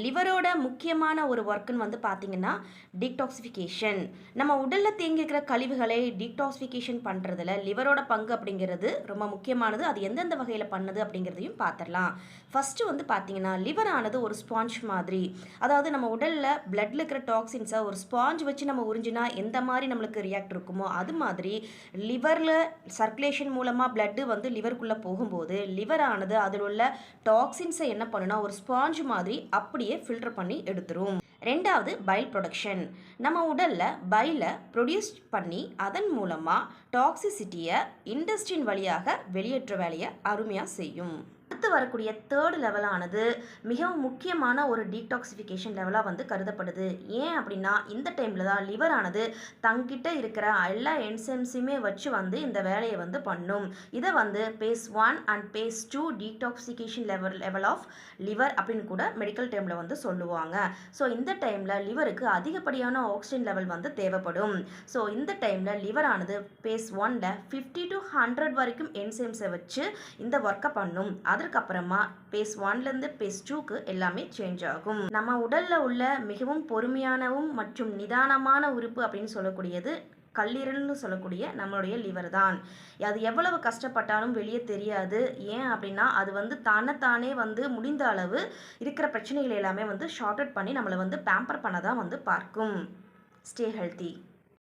லிவரோட முக்கியமான ஒரு ஒர்க்குன்னு வந்து பார்த்தீங்கன்னா, டீடாக்சிஃபிகேஷன். நம்ம உடல்ல தேங்கியிருக்கிற கழிவுகளை டீடாக்சிஃபிகேஷன் பண்றதுல லிவரோட பங்கு அப்படிங்கிறது ரொம்ப முக்கியமானது. அது எந்தெந்த வகையில பண்ணுது அப்படிங்கிறதையும் பார்த்துரலாம். ஃபர்ஸ்ட்டு வந்து பார்த்தீங்கன்னா, லிவர் ஆனது ஒரு ஸ்பாஞ்ச் மாதிரி. அதாவது நம்ம உடல்ல பிளட்ல இருக்கிற டாக்ஸின்ஸ ஒரு ஸ்பாஞ்ச் வச்சு நம்ம உறிஞ்சினா எந்த மாரி நம்மளுக்கு ரியாக்ட் இருக்குமோ, அது மாதிரி லிவர்ல சர்க்குலேஷன் மூலமா பிளட் வந்து லிவருக்குள்ள போகும்போது, லிவர் ஆனது அதில் உள்ள டாக்ஸின்ஸை என்ன பண்ணுனா, ஒரு ஸ்பாஞ்ச் மாதிரி அப்படியே ஃபில்டர் பண்ணி எடுத்துரும். 2வது பைல் ப்ரொடக்ஷன். நம்ம உடல்ல பைல ப்ரொடியூஸ் பண்ணி அதன் மூலமா டாக்ஸிசிட்டியை இன்டெஸ்டின் வழியாக வெளியேற்ற வேலையை அருமையா செய்யும். அடுத்து வரக்கூடிய தேர்ட் லெவலானது மிகவும் முக்கியமான ஒரு டீடாக்சிஃபிகேஷன் லெவலாக வந்து கருதப்படுது. ஏன் அப்படின்னா இந்த டைமில் தான் லிவர் ஆனது தங்கிட்ட இருக்கிற எல்லா என்சைம்ஸுமே வச்சு வந்து இந்த வேலையை வந்து பண்ணும். இதை வந்து phase 1 and phase 2 detoxification level of liver அப்படின்னு கூட மெடிக்கல் டைமில் வந்து சொல்லுவாங்க. ஸோ இந்த டைமில் லிவருக்கு அதிகப்படியான ஆக்சிஜன் லெவல் வந்து தேவைப்படும். ஸோ இந்த டைமில் லிவர் ஆனது பேஸ் 1ல 50 to 100 வரைக்கும் என்சைம்ஸை வச்சு இந்த ஒர்க்கை பண்ணும். அதற்கப்புறமா பேஸ் 1லேருந்து பேஸ் 2க்கு எல்லாமே சேஞ்ச் ஆகும். நம்ம உடல்ல உள்ள மிகவும் பொறுமையானவும் மற்றும் நிதானமான உறுப்பு அப்படின்னு சொல்லக்கூடியது கல்லீரல்னு சொல்லக்கூடிய நம்மளுடைய லிவர் தான். அது எவ்வளவு கஷ்டப்பட்டாலும் வெளியே தெரியாது. ஏன் அப்படின்னா அது வந்து தன்னைத்தானே வந்து முடிந்த அளவு இருக்கிற பிரச்சனைகள் எல்லாமே வந்து ஷார்ட் அவுட் பண்ணி நம்மளை வந்து பேம்பர் பண்ண தான் வந்து பார்க்கும். Stay healthy.